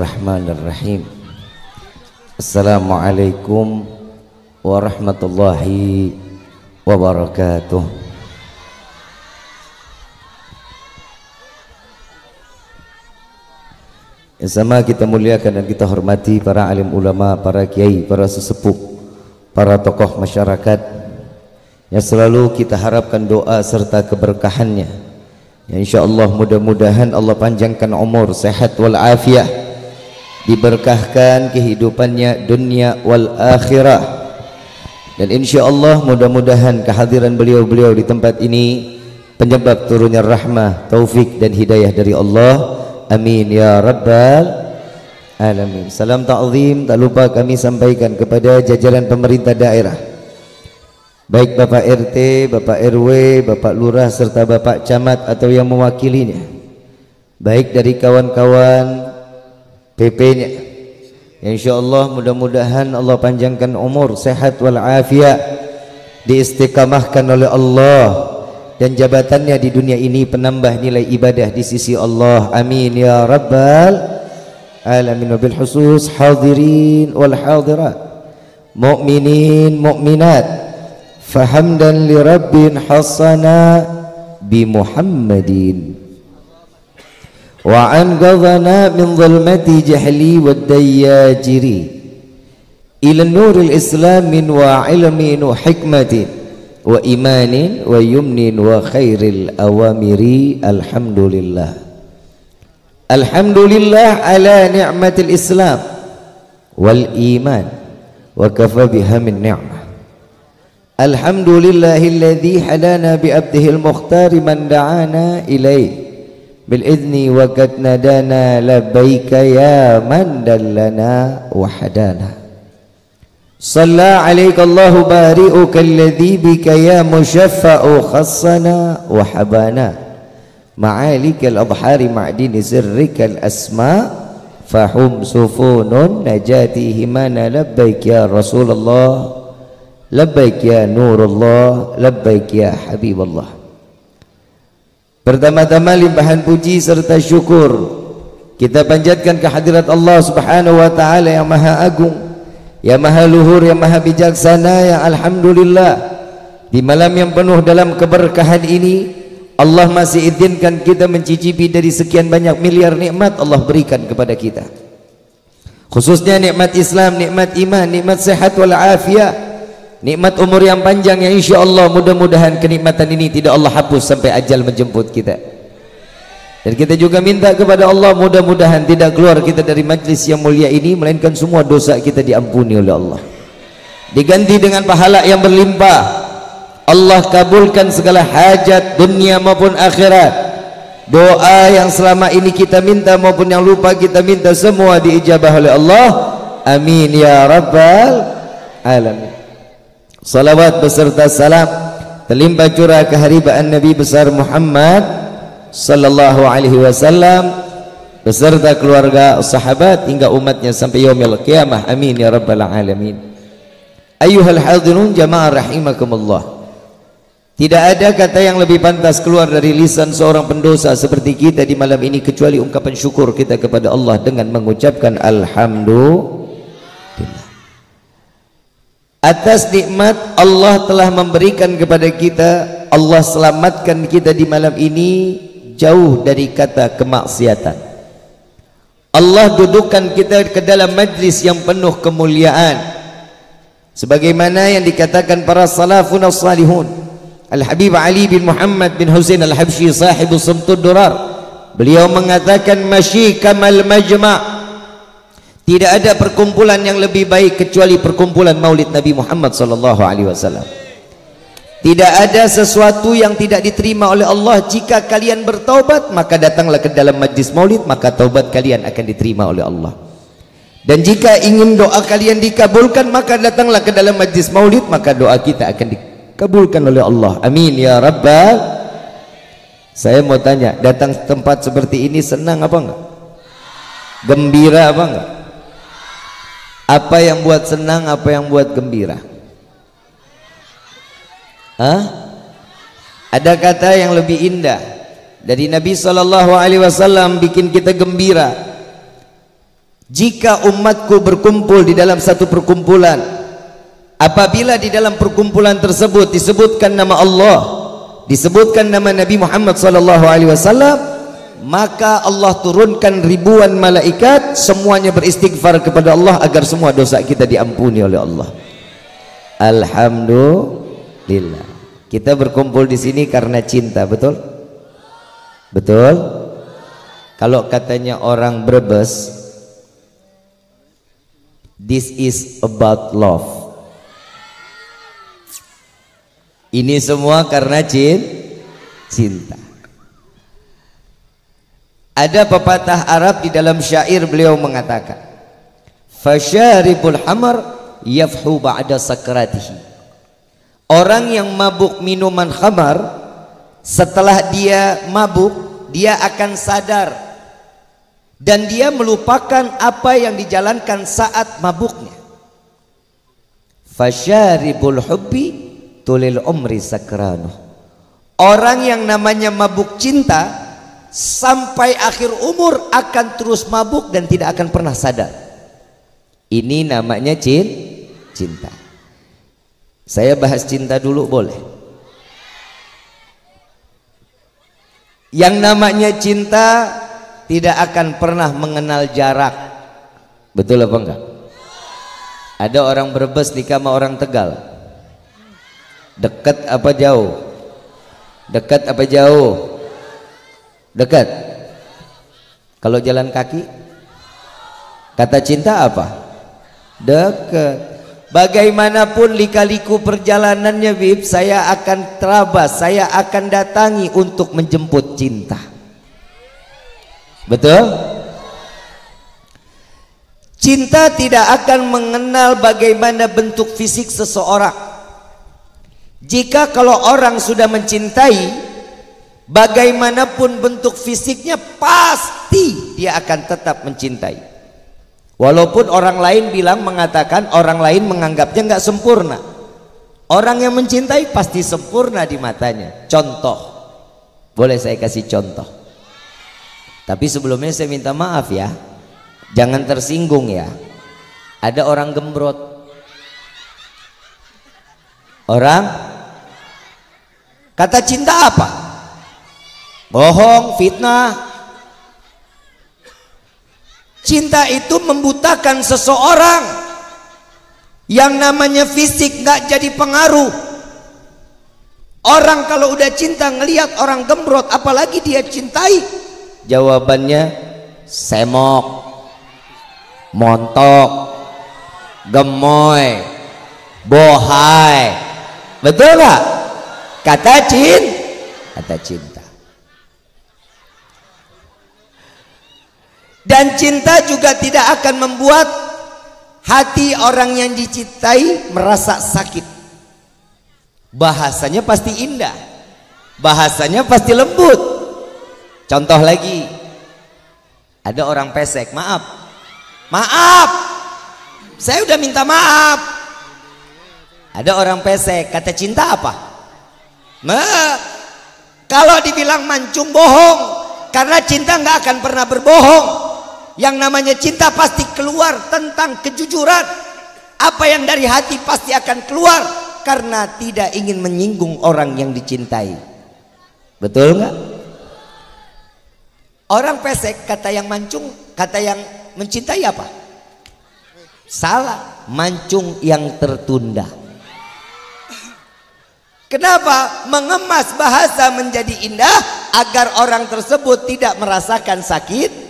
Bismillahirrahmanirrahim. Assalamualaikum warahmatullahi wabarakatuh. Yang sama kita muliakan dan kita hormati para alim ulama, para kiai, para sesepuh, para tokoh masyarakat yang selalu kita harapkan doa serta keberkahannya. Ya, insyaallah mudah-mudahan Allah panjangkan umur, sehat wal afiah, diberkahkan kehidupannya dunia wal akhirah, dan insyaallah mudah-mudahan kehadiran beliau-beliau di tempat ini penyebab turunnya rahmah, taufik dan hidayah dari Allah. Amin ya rabbal alamin. Salam ta'zim tak lupa kami sampaikan kepada jajaran pemerintah daerah, baik Bapak RT, Bapak RW, Bapak Lurah serta Bapak Camat atau yang mewakilinya, baik dari kawan-kawan PP-nya. Insyaallah mudah-mudahan Allah panjangkan umur, sehat wal afiat, diistiqamahkan oleh Allah, dan jabatannya di dunia ini penambah nilai ibadah di sisi Allah. Amin ya rabbal alamin. Wabil khusus hadirin wal hadirat, mu'minin mu'minat, fahamdan li rabbin hasana bi Muhammadin wa anqadhana min dhulmati jahli wad dayyajiri ila nuril islamin wa ilmin wa hikmatin wa imanin wa yumnin wa khairil awamiri. Alhamdulillah, alhamdulillah ala ni'matil islam wal iman wa kafa biha min ni'mah. Alhamdulillahilladzi hadana bi abdihil mukhtari man da'ana ilaih bil idzni wa qad nadana labbaika ya man dallana wa hadana. Shalla 'alaika Allahu bari'uka alladzi bika ya mushaffa'u khassana wa habana ma'alikal adhari ma'dini sirrikal asma fahum sufunun najati himana labbaik ya Rasulullah, labbaik ya Nurullah, labbaik ya Habiballah. Pertama-tama limpahan puji serta syukur kita panjatkan kehadirat Allah Subhanahu wa taala yang maha agung, yang maha luhur, yang maha bijaksana, yang alhamdulillah di malam yang penuh dalam keberkahan ini Allah masih izinkan kita mencicipi dari sekian banyak miliar nikmat Allah berikan kepada kita, khususnya nikmat Islam, nikmat iman, nikmat sehat wal afiat, nikmat umur yang panjang yang insyaallah mudah-mudahan kenikmatan ini tidak Allah hapus sampai ajal menjemput kita. Dan kita juga minta kepada Allah mudah-mudahan tidak keluar kita dari majlis yang mulia ini melainkan semua dosa kita diampuni oleh Allah, diganti dengan pahala yang berlimpah. Allah kabulkan segala hajat dunia maupun akhirat. Doa yang selama ini kita minta maupun yang lupa kita minta semua diijabah oleh Allah. Amin ya rabbal alamin. Salawat beserta salam terlimpah curah keharibaan Nabi besar Muhammad sallallahu alaihi wasallam beserta keluarga, sahabat hingga umatnya sampai yaumil qiyamah. Amin ya rabbal alamin. Ayyuhal hadirun jamaah rahimakumullah, tidak ada kata yang lebih pantas keluar dari lisan seorang pendosa seperti kita di malam ini kecuali ungkapan syukur kita kepada Allah dengan mengucapkan alhamdulillah atas nikmat Allah telah memberikan kepada kita. Allah selamatkan kita di malam ini jauh dari kata kemaksiatan. Allah dudukkan kita ke dalam majlis yang penuh kemuliaan sebagaimana yang dikatakan para salafun as-salihun. Al-Habib Ali bin Muhammad bin Husain Al-Habsyi sahibu Sumtud Durar, beliau mengatakan masyi kamal majma', tidak ada perkumpulan yang lebih baik kecuali perkumpulan maulid Nabi Muhammad sallallahu alaihi wasallam. Tidak ada sesuatu yang tidak diterima oleh Allah. Jika kalian bertaubat maka datanglah ke dalam majlis maulid, maka taubat kalian akan diterima oleh Allah. Dan jika ingin doa kalian dikabulkan maka datanglah ke dalam majlis maulid, maka doa kita akan dikabulkan oleh Allah. Amin ya rabbal. Saya mau tanya, datang tempat seperti ini senang apa enggak? Gembira apa enggak? Apa yang buat senang, apa yang buat gembira? Ada kata yang lebih indah dari Nabi sallallahu alaihi wasallam bikin kita gembira. Jika umatku berkumpul di dalam satu perkumpulan, apabila di dalam perkumpulan tersebut disebutkan nama Allah, disebutkan nama Nabi Muhammad SAW, maka Allah turunkan ribuan malaikat, semuanya beristighfar kepada Allah agar semua dosa kita diampuni oleh Allah. Alhamdulillah. Kita berkumpul di sini karena cinta, betul? Betul? Kalau katanya orang Brebes, this is about love. Ini semua karena cinta. Ada pepatah Arab di dalam syair, beliau mengatakan, fasyaribul hamar yafhu ba'da sakratihi. Orang yang mabuk minuman khamar, setelah dia mabuk, dia akan sadar dan dia melupakan apa yang dijalankan saat mabuknya. Fasyaribul hubbi tulil umri sakranuh. Orang yang namanya mabuk cinta sampai akhir umur akan terus mabuk dan tidak akan pernah sadar. Ini namanya cinta. Saya bahas cinta dulu, boleh? Yang namanya cinta tidak akan pernah mengenal jarak. Betul apa enggak? Ada orang Brebes nikah sama orang Tegal. Dekat apa jauh? Dekat apa jauh? Dekat. Kalau jalan kaki, kata cinta apa? Dekat. Bagaimanapun lika-liku perjalanannya, Bib, saya akan terabas, saya akan datangi untuk menjemput cinta. Betul? Cinta tidak akan mengenal bagaimana bentuk fisik seseorang. Jika kalau orang sudah mencintai, bagaimanapun bentuk fisiknya pasti dia akan tetap mencintai. Walaupun orang lain mengatakan, orang lain menganggapnya nggak sempurna. Orang yang mencintai pasti sempurna di matanya. Contoh, boleh saya kasih contoh? Tapi sebelumnya saya minta maaf ya, jangan tersinggung ya. Ada orang gembrot, orang kata cinta apa? Bohong, fitnah. Cinta itu membutakan seseorang. Yang namanya fisik nggak jadi pengaruh. Orang kalau udah cinta ngelihat orang gembrot, apalagi dia cintai, jawabannya semok, montok, gemoy, bohai. Betul nggak? Kata cinta. Dan cinta juga tidak akan membuat hati orang yang dicintai merasa sakit. Bahasanya pasti indah, bahasanya pasti lembut. Contoh lagi, ada orang pesek, maaf, saya udah minta maaf. Ada orang pesek, kata cinta apa? Kalau dibilang mancung, bohong. Karena cinta nggak akan pernah berbohong. Yang namanya cinta pasti keluar tentang kejujuran. Apa yang dari hati pasti akan keluar, karena tidak ingin menyinggung orang yang dicintai. Betul nggak? Orang pesek, kata yang mancung, kata yang mencintai apa? Salah, mancung yang tertunda. Kenapa? Mengemas bahasa menjadi indah agar orang tersebut tidak merasakan sakit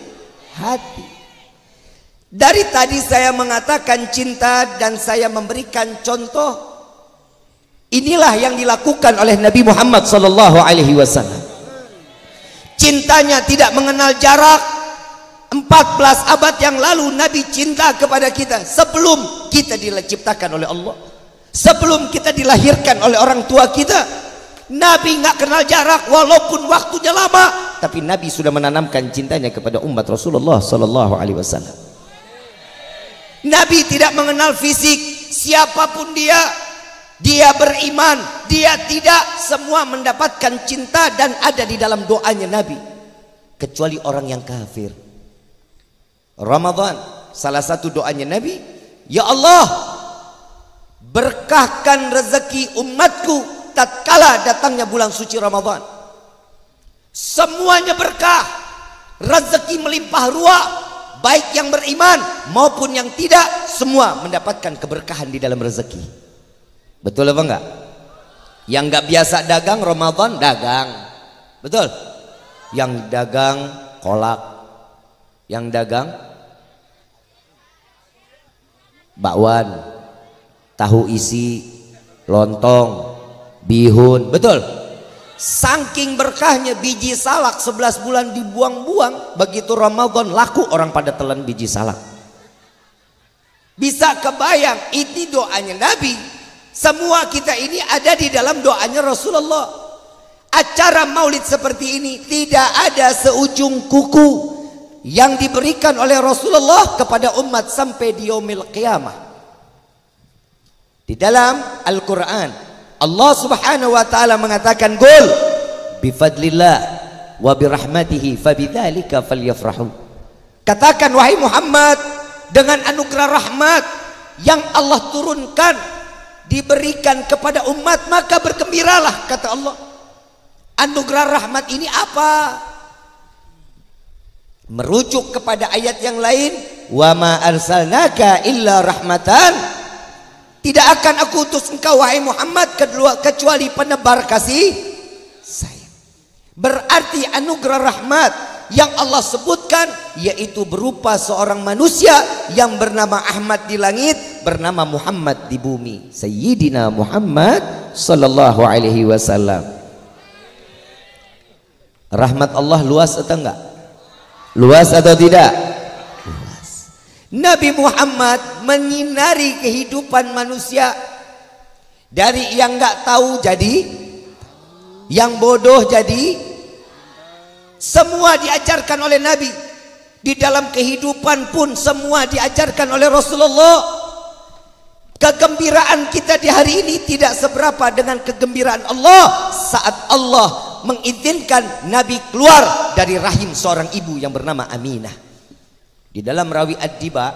hati. Dari tadi saya mengatakan cinta dan saya memberikan contoh. Inilah yang dilakukan oleh Nabi Muhammad SAW. Cintanya tidak mengenal jarak. 14 abad yang lalu Nabi cinta kepada kita sebelum kita diciptakan oleh Allah, sebelum kita dilahirkan oleh orang tua kita. Nabi nggak kenal jarak walaupun waktunya lama, tapi Nabi sudah menanamkan cintanya kepada umat Rasulullah SAW. Nabi tidak mengenal fisik, siapapun dia beriman, dia tidak, semua mendapatkan cinta dan ada di dalam doanya Nabi, kecuali orang yang kafir. Ramadan salah satu doanya Nabi, ya Allah, berkahkan rezeki umatku tatkala datangnya bulan suci Ramadan. Semuanya berkah, rezeki melimpah ruah, baik yang beriman maupun yang tidak, semua mendapatkan keberkahan di dalam rezeki. Betul apa enggak? Yang enggak biasa dagang Ramadan dagang, betul? Yang dagang kolak, yang dagang bakwan, tahu isi, lontong, bihun, betul? Saking berkahnya biji salak 11 bulan dibuang-buang, begitu Ramadan laku orang pada telan biji salak. Bisa kebayang ini doanya Nabi. Semua kita ini ada di dalam doanya Rasulullah. Acara maulid seperti ini tidak ada seujung kuku yang diberikan oleh Rasulullah kepada umat sampai di yaumil qiyamah. Di dalam Al-Quran Allah subhanahu wa ta'ala mengatakan, Qul bifadlillah wa birahmatihi fabidzalika falyafrahu. Katakan wahai Muhammad, dengan anugerah rahmat yang Allah turunkan diberikan kepada umat maka bergembiralah, kata Allah. Anugerah rahmat ini apa? Merujuk kepada ayat yang lain, wa ma arsalnaka illa rahmatan, tidak akan aku utus engkau wahai Muhammad kecuali penebar kasih sayang. Berarti anugerah rahmat yang Allah sebutkan yaitu berupa seorang manusia yang bernama Ahmad di langit, bernama Muhammad di bumi, Sayyidina Muhammad sallallahu alaihi wasallam. Rahmat Allah luas atau enggak? Luas atau tidak? Luas. Nabi Muhammad menyinari kehidupan manusia, dari yang enggak tahu jadi, yang bodoh jadi, semua diajarkan oleh Nabi. Di dalam kehidupan pun semua diajarkan oleh Rasulullah. Kegembiraan kita di hari ini tidak seberapa dengan kegembiraan Allah saat Allah mengizinkan Nabi keluar dari rahim seorang ibu yang bernama Aminah. Di dalam Rawi Ad-Diba,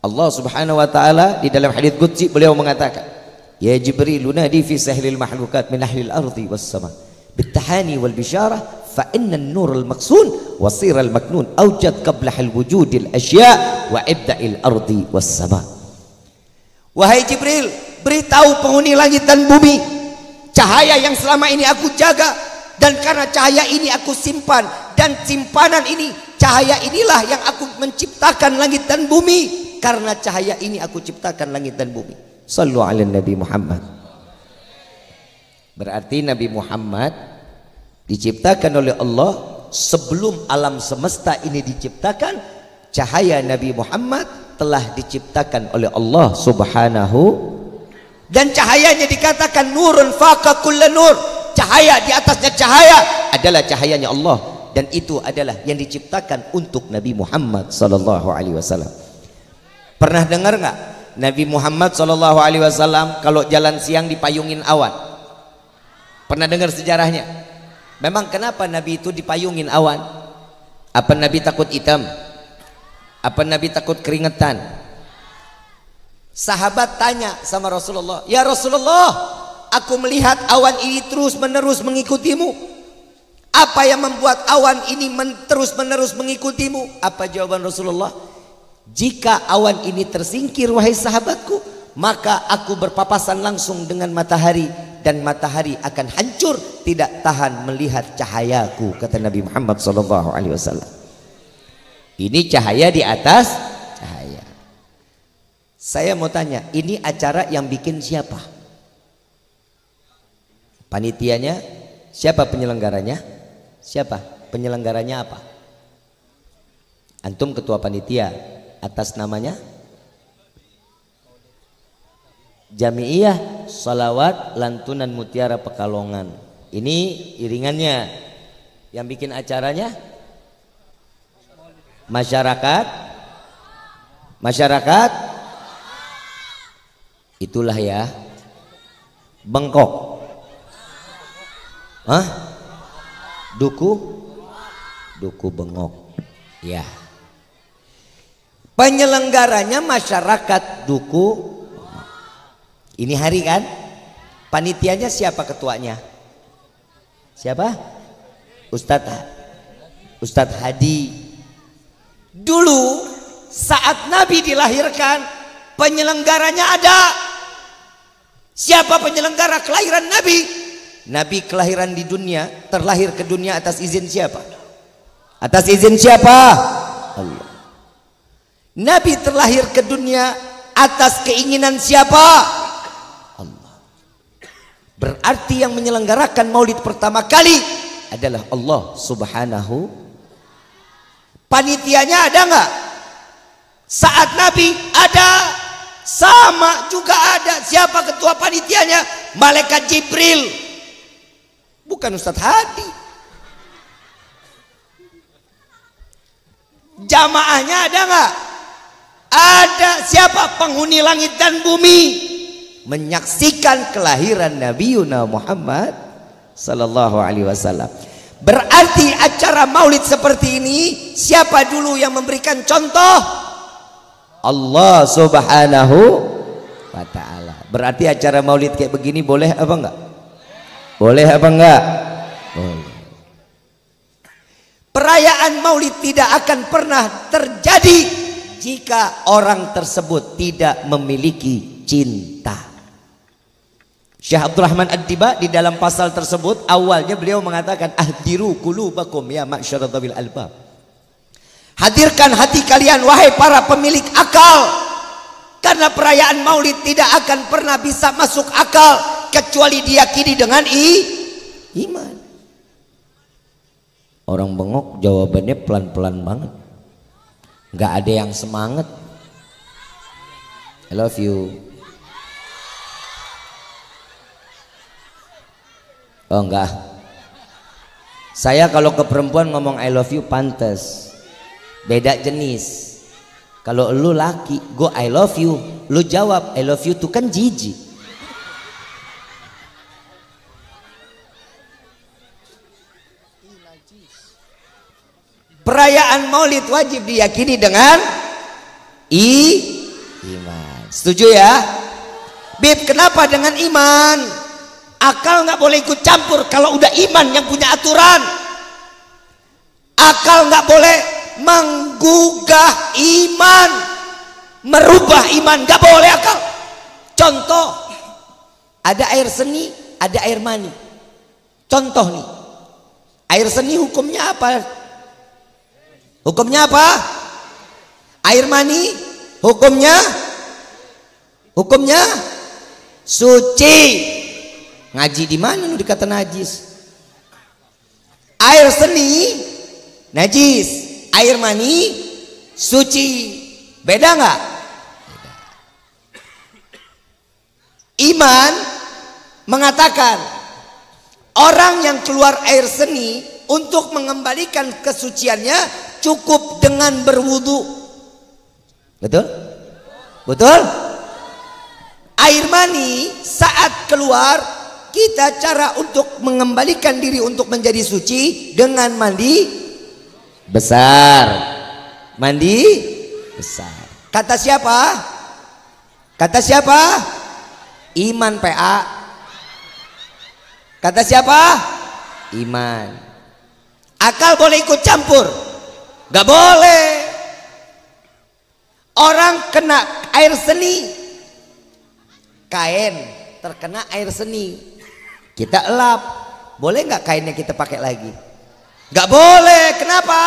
Allah subhanahu wa ta'ala di dalam hadits qudsi beliau mengatakan, ya Jibril nadi fi sahlil mahlukat min ahlil ardi was sama bitahani wal bisyarah fa inna an-nur al-maqsun wa sir al-maknun awjad qabla al-wujud al-asya wa ibda'il ardi was sama. Wahai Jibril, beritahu penghuni langit dan bumi, cahaya yang selama ini aku jaga, dan karena cahaya ini aku simpan, dan simpanan ini, cahaya inilah yang aku menciptakan langit dan bumi. Karena cahaya ini aku ciptakan langit dan bumi. Sallu ala Nabi Muhammad. Berarti Nabi Muhammad diciptakan oleh Allah sebelum alam semesta ini diciptakan. Cahaya Nabi Muhammad telah diciptakan oleh Allah subhanahu, dan cahayanya dikatakan nurun faqa kulla nur, cahaya di atasnya cahaya adalah cahayanya Allah, dan itu adalah yang diciptakan untuk Nabi Muhammad sallallahu alaihi wasallam. Pernah dengar nggak Nabi Muhammad sallallahu alaihi wasallam kalau jalan siang dipayungin awan? Pernah dengar sejarahnya? Memang kenapa Nabi itu dipayungin awan? Apa Nabi takut hitam? Apa Nabi takut keringetan? Sahabat tanya sama Rasulullah, ya Rasulullah, aku melihat awan ini terus menerus mengikutimu. Apa yang membuat awan ini terus menerus mengikutimu? Apa jawaban Rasulullah? Jika awan ini tersingkir wahai sahabatku, maka aku berpapasan langsung dengan matahari, dan matahari akan hancur, tidak tahan melihat cahayaku, kata Nabi Muhammad SAW. Ini cahaya di atas cahaya. Saya mau tanya, ini acara yang bikin siapa? Panitianya? Siapa penyelenggaranya? Siapa? Penyelenggaranya apa? Antum ketua panitia. Atas namanya? Jami'iyah Salawat Lantunan Mutiara Pekalongan. Ini iringannya. Yang bikin acaranya? Masyarakat. Itulah ya, bengkok. Hah? Duku bengok. Ya. Penyelenggaranya masyarakat Duku. Ini hari kan? Panitianya siapa ketuanya? Siapa? Ustadz Hadi. Dulu saat Nabi dilahirkan, penyelenggaranya ada. Siapa penyelenggara kelahiran Nabi? Nabi kelahiran di dunia, terlahir ke dunia atas izin siapa? Atas izin siapa? Allah. Nabi terlahir ke dunia atas keinginan siapa? Allah. Berarti yang menyelenggarakan maulid pertama kali adalah Allah Subhanahu. Panitianya ada nggak? Saat Nabi ada, sama juga ada. Siapa ketua panitianya? Malaikat Jibril, bukan Ustadz Hadi. Jamaahnya ada nggak? Ada. Siapa? Penghuni langit dan bumi menyaksikan kelahiran Nabi Muhammad sallallahu alaihi wasallam. Berarti acara maulid seperti ini siapa dulu yang memberikan contoh? Allah Subhanahu wa ta'ala. Berarti acara maulid kayak begini boleh apa enggak? Boleh apa enggak? Boleh. Perayaan maulid tidak akan pernah terjadi jika orang tersebut tidak memiliki cinta. Syekh Abdul Rahman Ad-Diba di dalam pasal tersebut awalnya beliau mengatakan ahdiru qulubakum ya ma'syara dzawil albab. Hadirkan hati kalian wahai para pemilik akal, karena perayaan maulid tidak akan pernah bisa masuk akal kecuali diyakini dengan iman. Orang bengok jawabannya pelan-pelan banget, nggak ada yang semangat. I love you. Oh enggak. Saya kalau ke perempuan ngomong I love you pantas. Beda jenis. Kalau lu laki, go I love you, lu jawab I love you tuh kan jijik. Perayaan maulid wajib diyakini dengan iman. Setuju ya? Bib, kenapa dengan iman? Akal nggak boleh ikut campur kalau udah iman yang punya aturan. Akal nggak boleh menggugah iman, merubah iman, nggak boleh akal. Contoh, ada air seni, ada air mani. Contoh nih, air seni hukumnya apa? Hukumnya apa? Air mani hukumnya suci. Ngaji di mana lu dikata najis? Air seni najis, air mani suci. Beda nggak? Iman mengatakan orang yang keluar air seni untuk mengembalikan kesuciannya cukup dengan berwudu. Betul? Betul? Air mani saat keluar, kita cara untuk mengembalikan diri untuk menjadi suci dengan mandi besar. Mandi besar. Kata siapa? Kata siapa? Iman PA. Kata siapa? Iman. Akal boleh ikut campur? Gak boleh. Orang kena air seni, kain terkena air seni, kita elap, boleh nggak kainnya kita pakai lagi? Nggak boleh. Kenapa?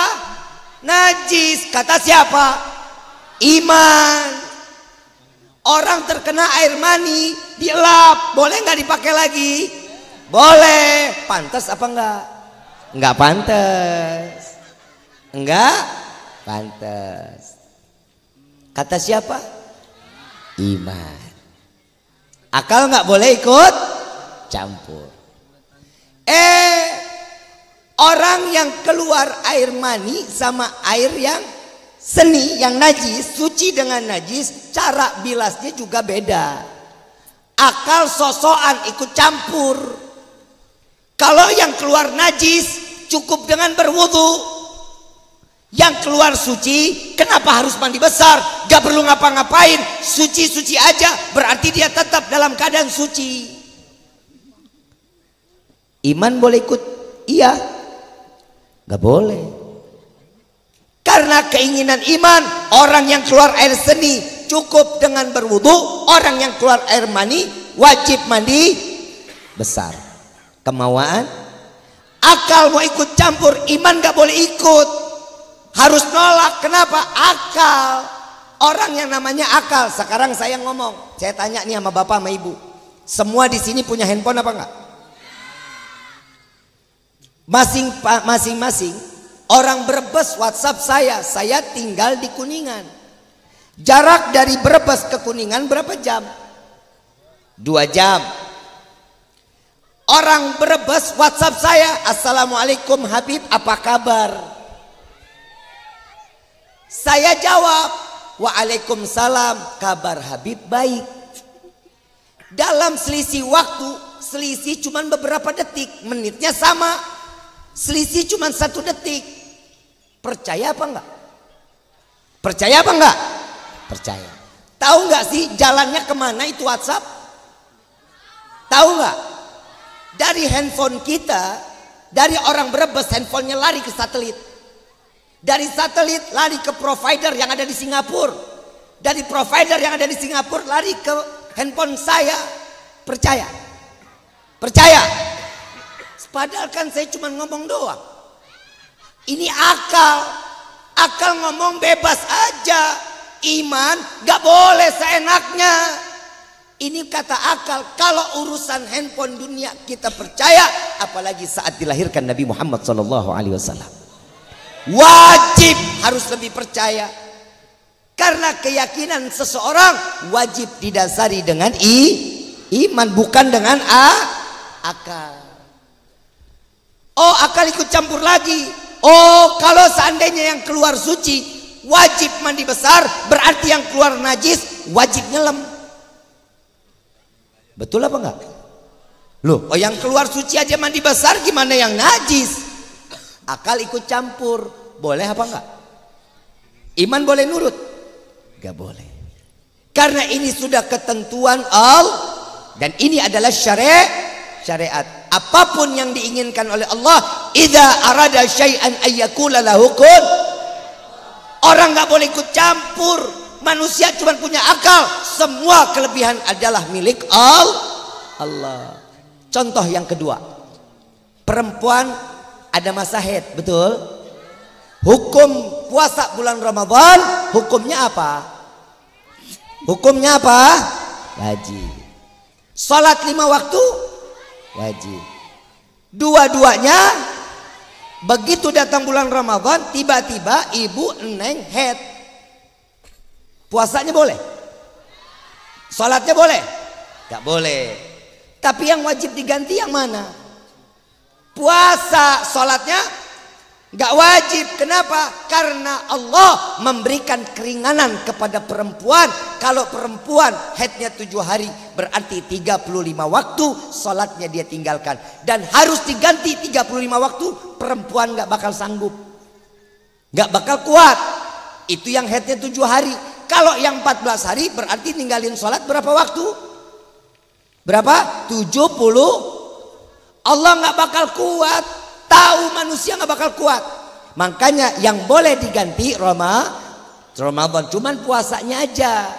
Najis. Kata siapa? Iman. Orang terkena air mani dielap, boleh nggak dipakai lagi? Boleh. Pantas apa enggak? Enggak pantas. Enggak pantas. Kata siapa? Iman. Akal nggak boleh ikut campur. Orang yang keluar air mani sama air yang seni, yang najis, suci dengan najis, cara bilasnya juga beda. Akal sosokan ikut campur. Kalau yang keluar najis cukup dengan berwudu. Yang keluar suci, kenapa harus mandi besar? Gak perlu ngapa-ngapain, suci-suci aja, berarti dia tetap dalam keadaan suci. Iman boleh ikut? Iya. Gak boleh. Karena keinginan iman, orang yang keluar air seni cukup dengan berwudu, orang yang keluar air mani wajib mandi besar. Kemauan, akal mau ikut campur, iman gak boleh ikut. Harus nolak. Kenapa? Akal. Orang yang namanya akal. Sekarang saya ngomong, saya tanya nih sama bapak sama ibu, semua di sini punya handphone apa enggak? Masing-masing orang Brebes WhatsApp saya tinggal di Kuningan. Jarak dari Brebes ke Kuningan berapa jam? 2 jam. Orang Brebes WhatsApp saya, Assalamualaikum Habib, apa kabar? Saya jawab, Waalaikumsalam, kabar Habib baik. Dalam selisih waktu, selisih cuma beberapa detik, menitnya sama, selisih cuma 1 detik. Percaya apa enggak? Percaya apa enggak? Percaya. Tahu enggak sih jalannya kemana itu WhatsApp? Tahu enggak? Dari handphone kita, dari orang Brebes handphonenya lari ke satelit. Dari satelit lari ke provider yang ada di Singapura. Dari provider yang ada di Singapura lari ke handphone saya. Percaya? Percaya? Padahal kan saya cuma ngomong doang. Ini akal. Akal ngomong bebas aja. Iman gak boleh seenaknya. Ini kata akal. Kalau urusan handphone dunia kita percaya, apalagi saat dilahirkan Nabi Muhammad SAW. Wajib harus lebih percaya. Karena keyakinan seseorang wajib didasari dengan iman, bukan dengan akal. Oh, akal ikut campur lagi. Oh, kalau seandainya yang keluar suci wajib mandi besar, berarti yang keluar najis wajib nyelam. Betul apa enggak? Loh, oh yang keluar suci aja mandi besar, gimana yang najis? Akal ikut campur, boleh apa enggak? Iman boleh nurut? Gak boleh. Karena ini sudah ketentuan Allah, dan ini adalah syariat. Apapun yang diinginkan oleh Allah, idza arada syai'an ayyakula lahu kun. Orang gak boleh ikut campur. Manusia cuma punya akal, semua kelebihan adalah milik Allah. Contoh yang kedua, perempuan ada masa haid, betul? Hukum puasa bulan Ramadan, hukumnya apa? Hukumnya apa? Wajib. Salat 5 waktu? Wajib. Dua-duanya, begitu datang bulan Ramadan, tiba-tiba ibu neng haid. Puasanya boleh? Salatnya boleh? Gak boleh. Tapi yang wajib diganti yang mana? Puasa, sholatnya gak wajib. Kenapa? Karena Allah memberikan keringanan kepada perempuan. Kalau perempuan haidnya 7 hari, berarti 35 waktu sholatnya dia tinggalkan. Dan harus diganti 35 waktu. Perempuan gak bakal sanggup, gak bakal kuat. Itu yang haidnya 7 hari. Kalau yang 14 hari berarti ninggalin sholat berapa waktu? Berapa? 70. Allah nggak bakal kuat, tahu manusia nggak bakal kuat. Makanya yang boleh diganti Ramadan, cuman puasanya aja.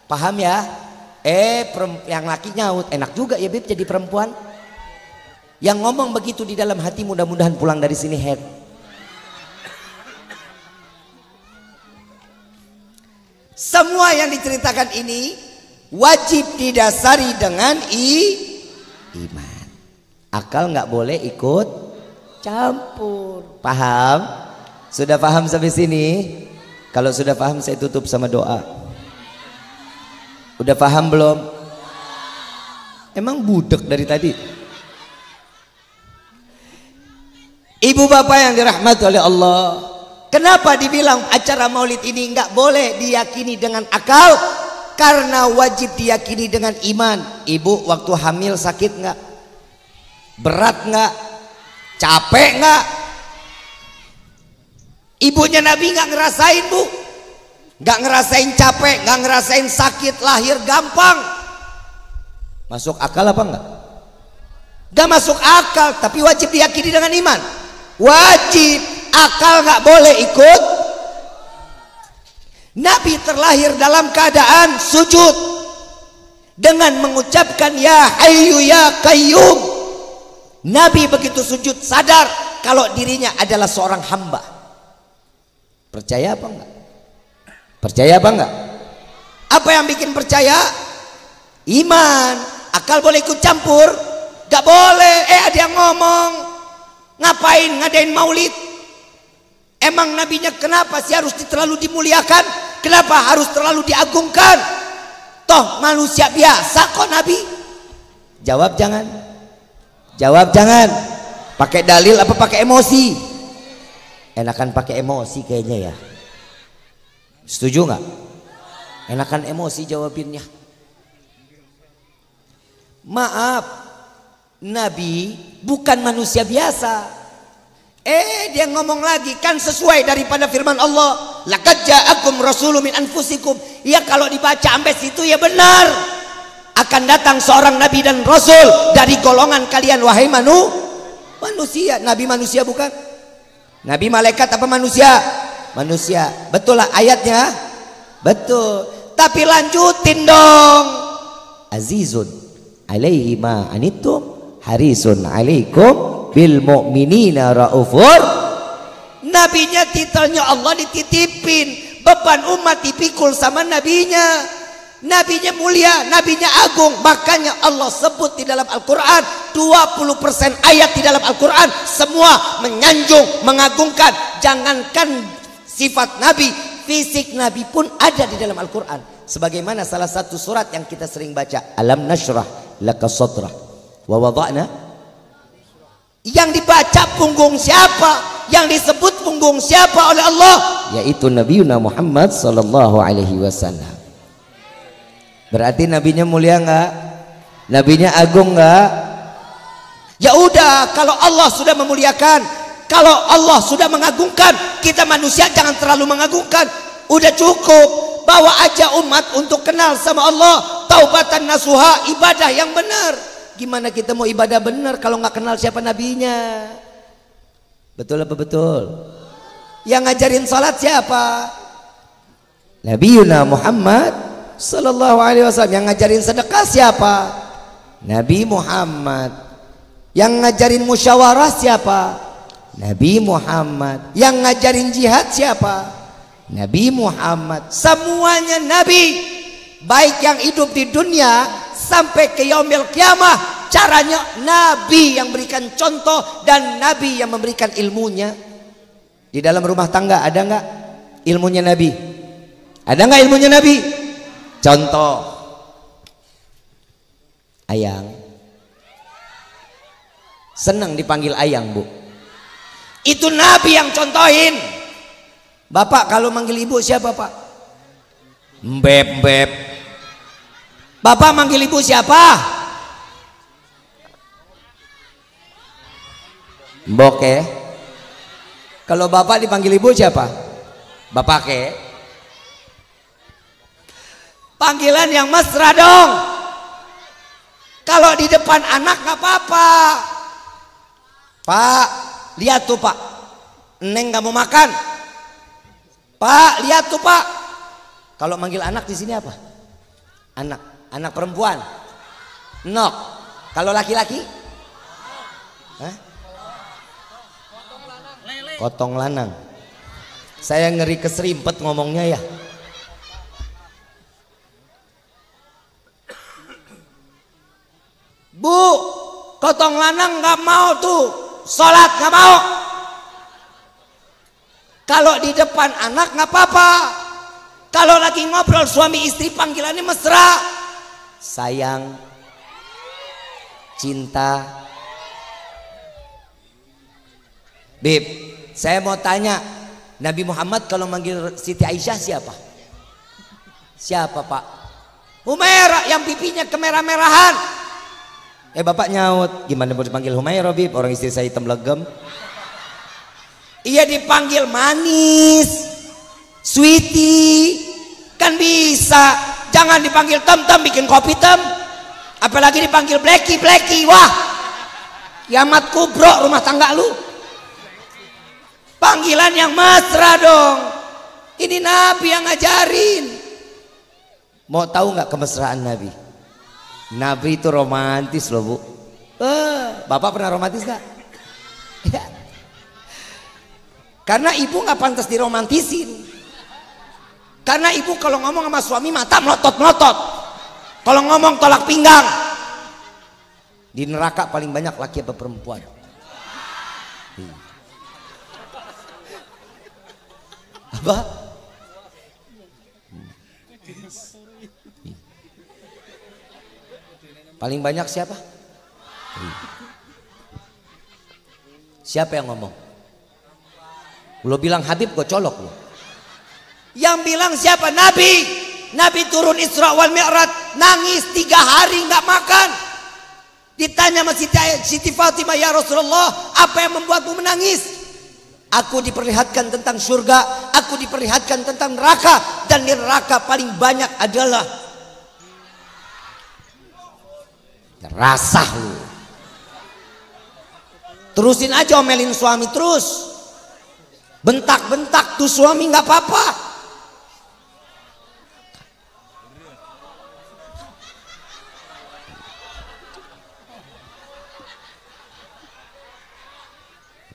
Paham ya? Yang laki nyaut, enak juga ya Bib jadi perempuan. Yang ngomong begitu di dalam hati mudah-mudahan pulang dari sini head. Semua yang diceritakan ini wajib didasari dengan iman. Akal nggak boleh ikut campur. Paham? Sudah paham sampai sini? Kalau sudah paham saya tutup sama doa. Udah paham belum? Emang budek dari tadi? Ibu bapak yang dirahmati oleh Allah, kenapa dibilang acara maulid ini nggak boleh diyakini dengan akal? Karena wajib diyakini dengan iman. Ibu waktu hamil sakit nggak? Berat nggak? Capek nggak? Ibunya Nabi nggak ngerasain, Bu. Nggak ngerasain capek, nggak ngerasain sakit, lahir gampang. Masuk akal apa enggak? Nggak masuk akal, tapi wajib diyakini dengan iman. Wajib, akal nggak boleh ikut. Nabi terlahir dalam keadaan sujud dengan mengucapkan ya hayyu ya qayyum. Nabi begitu sujud sadar kalau dirinya adalah seorang hamba. Percaya apa enggak? Percaya apa enggak? Apa yang bikin percaya? Iman. Akal boleh ikut campur? Gak boleh. Ada yang ngomong, ngapain ngadain maulid? Emang nabinya kenapa sih harus terlalu dimuliakan? Kenapa harus terlalu diagungkan? Toh manusia biasa kok Nabi. Jawab jangan. Jawab jangan. Pakai dalil apa pakai emosi? Enakan pakai emosi kayaknya ya. Setuju nggak? Enakan emosi jawabinnya. Maaf, Nabi bukan manusia biasa. Dia ngomong lagi, kan sesuai daripada firman Allah, laqad ja'akum rasulun min anfusikum. Ya kalau dibaca sampai situ ya benar. Akan datang seorang nabi dan rasul dari golongan kalian wahai manusia. Nabi manusia bukan? Nabi malaikat apa manusia? Manusia. Betul lah ayatnya? Betul. Tapi lanjutin dong. Azizun alaihi ma anittum harisun alaikum bil mu'minina raufur. Nabinya titelnya Allah dititipin, beban umat dipikul sama nabinya. Nabinya mulia, nabinya agung, makanya Allah sebut di dalam Al-Quran 20% ayat di dalam Al-Quran semua menyanjung, mengagungkan. Jangankan sifat nabi, fisik nabi pun ada di dalam Al-Quran. Sebagaimana salah satu surat yang kita sering baca, alam nashrah laka sadrah wa wada'na. Yang dibaca punggung siapa? Yang disebut punggung siapa oleh Allah? Yaitu Nabi Muhammad sallallahu alaihi wasallam. Berarti nabinya mulia enggak? Nabinya agung enggak? Ya udah, kalau Allah sudah memuliakan, kalau Allah sudah mengagungkan, kita manusia jangan terlalu mengagungkan. Udah cukup, bawa aja umat untuk kenal sama Allah. Taubatan nasuha, ibadah yang benar. Gimana kita mau ibadah benar kalau nggak kenal siapa nabinya? Betul apa betul? Yang ngajarin salat siapa? Nabiuna Muhammad sallallahu alaihi wasallam. Yang ngajarin sedekah siapa? Nabi Muhammad. Yang ngajarin musyawarah siapa? Nabi Muhammad. Yang ngajarin jihad siapa? Nabi Muhammad. Semuanya nabi. Baik yang hidup di dunia sampai ke yaumil kiamah, caranya nabi yang berikan contoh dan nabi yang memberikan ilmunya. Di dalam rumah tangga ada nggak ilmunya nabi? Ada nggak ilmunya nabi? Contoh, ayang senang dipanggil ayang, Bu. Itu nabi yang contohin. Bapak kalau manggil ibu siapa, Pak? Mbep mbep. Bapak manggil ibu siapa? Mbok ya. Kalau bapak dipanggil ibu siapa? Bapak ke. Panggilan yang mesra dong. Kalau di depan anak nggak apa-apa. Pak, lihat tuh Pak, Neng nggak mau makan. Pak, lihat tuh Pak. Kalau manggil anak di sini apa? Anak perempuan. Nok. Kalau laki-laki? Hah? Kotong lanang. Saya ngeri keserimpet ngomongnya ya. Bu, kotong lanang nggak mau tuh sholat, nggak mau. Kalau di depan anak nggak apa-apa. Kalau lagi ngobrol suami istri panggilannya mesra. Sayang, cinta. Bib, saya mau tanya, Nabi Muhammad kalau manggil Siti Aisyah siapa? Siapa Pak? Humairah yang pipinya kemerah-merahan. Bapak nyaut, gimana mau dipanggil Humairah, Bib? Orang istri saya hitam legem. Iya dipanggil manis, sweetie, kan bisa. Jangan dipanggil tem-tem bikin kopi tem. Apalagi dipanggil bleki, wah. Kiamat kubro rumah tangga lu. Panggilan yang mesra dong. Ini Nabi yang ngajarin. Mau tahu nggak kemesraan Nabi? Nabi itu romantis loh, Bu. Bapak pernah romantis nggak? Ya. Karena ibu nggak pantas diromantisin. Karena ibu kalau ngomong sama suami mata melotot. Kalau ngomong tolak pinggang. Di neraka paling banyak laki apa perempuan? Apa? Paling banyak siapa? Siapa yang ngomong? Lo bilang Habib, gue colok lo. Yang bilang siapa? Nabi. Nabi turun Isra wal Mi'raj, nangis 3 hari nggak makan. Ditanya sama Siti Fatimah, ya Rasulullah, apa yang membuatmu menangis? Aku diperlihatkan tentang surga, aku diperlihatkan tentang neraka, dan di neraka paling banyak adalah rasah lu. Terusin aja omelin suami terus. Bentak-bentak tuh suami nggak apa-apa.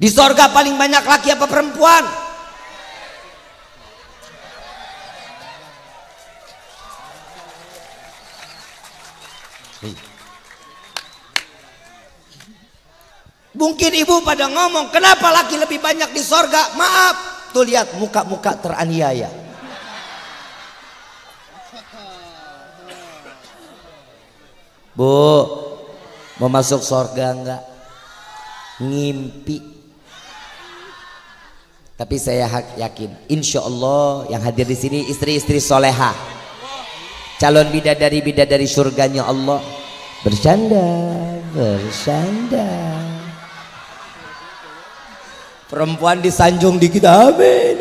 Di sorga paling banyak laki apa perempuan? Mungkin ibu pada ngomong, kenapa laki lebih banyak di sorga? Maaf, tuh lihat muka-muka teraniaya. Bu, mau masuk sorga enggak? Ngimpi. Tapi saya yakin, insya Allah yang hadir di sini istri-istri soleha, calon bidadari surganya Allah. Bercanda. Perempuan disanjung dikit, amin.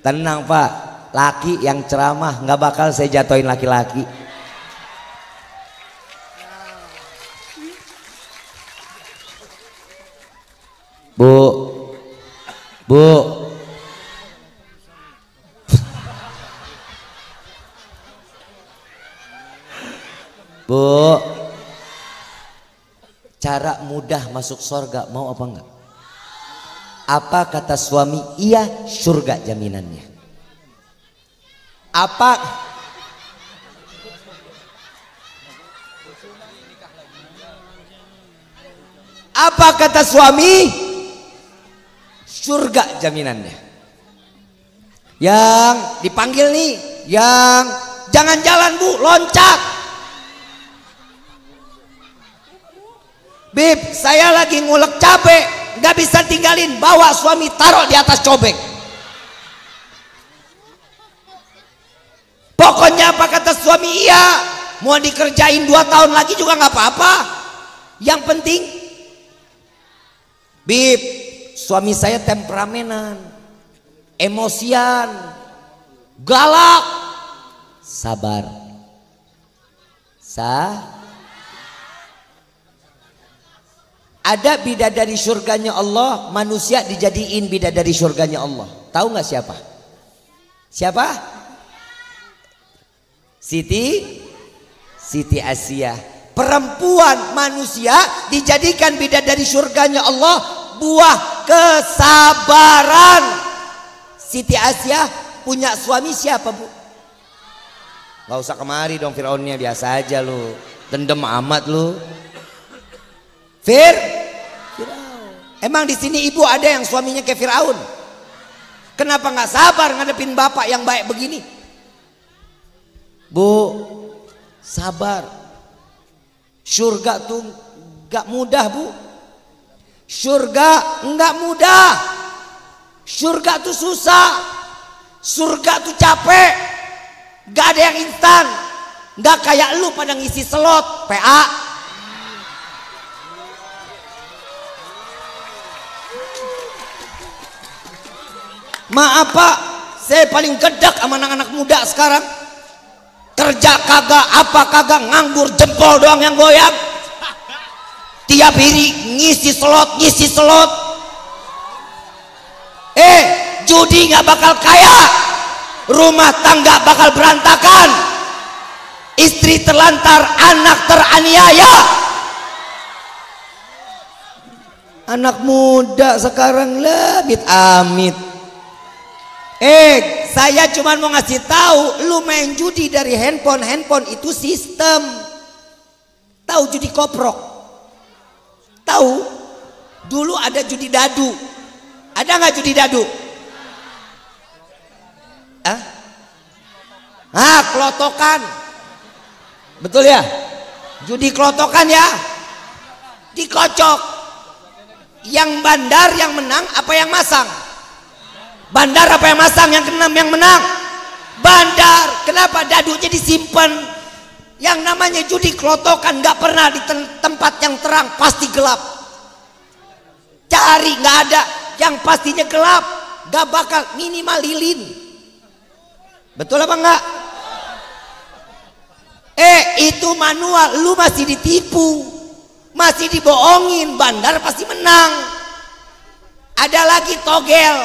Tenang Pak, laki yang ceramah nggak bakal saya jatuhin laki-laki. Bu, cara mudah masuk surga mau apa enggak? Apa kata suami? Iya, surga jaminannya. Apa kata suami? Surga jaminannya. Yang dipanggil nih, yang jangan jalan Bu, loncat. Bib, saya lagi ngulek cabe, nggak bisa tinggalin, bawa suami taruh di atas cobek. Pokoknya apa kata suami? Iya, mau dikerjain 2 tahun lagi juga nggak apa-apa. Yang penting, Bib, suami saya temperamenan, emosian, galak. Sabar. Ada bidadari surganya Allah, manusia dijadiin bidadari surganya Allah. Tahu nggak siapa? Siapa? Siti Asia. Perempuan manusia dijadikan bidadari surganya Allah, buah kesabaran. Siti Asia punya suami siapa Bu? Gak usah kemari dong Firaunnya, biasa aja lu, dendam amat lu. Firaun. Emang di sini ibu ada yang suaminya kayak Firaun? Kenapa nggak sabar ngadepin bapak yang baik begini? Bu, sabar. Surga tuh nggak mudah Bu. Surga nggak mudah. Surga tuh susah. Surga tuh capek. Gak ada yang instan. Gak kayak lu pada ngisi slot PA. Maaf Pak, saya paling gedak sama anak-anak muda sekarang. Kerja kagak, apa kagak, nganggur, jempol doang yang goyang. Tiap hari ngisi slot. Judi nggak bakal kaya, rumah tangga bakal berantakan, istri terlantar, anak teraniaya. Anak muda sekarang lebih amit. Saya cuma mau ngasih tahu, lu main judi dari handphone itu sistem. Tahu judi koprok? Tahu? Dulu ada judi dadu. Ada nggak judi dadu? Kelotokan. Betul ya? Judi kelotokan ya? Dikocok. Yang bandar yang menang apa yang masang? Bandar apa yang masang? Yang menang? Bandar. Kenapa? Dadunya disimpan. Yang namanya judi kelotokan nggak pernah di tempat yang terang, pasti gelap. Cari nggak ada, yang pastinya gelap, nggak bakal, minimal lilin. Betul apa enggak? Itu manual, lu masih ditipu, masih dibohongin. Bandar pasti menang. Ada lagi togel,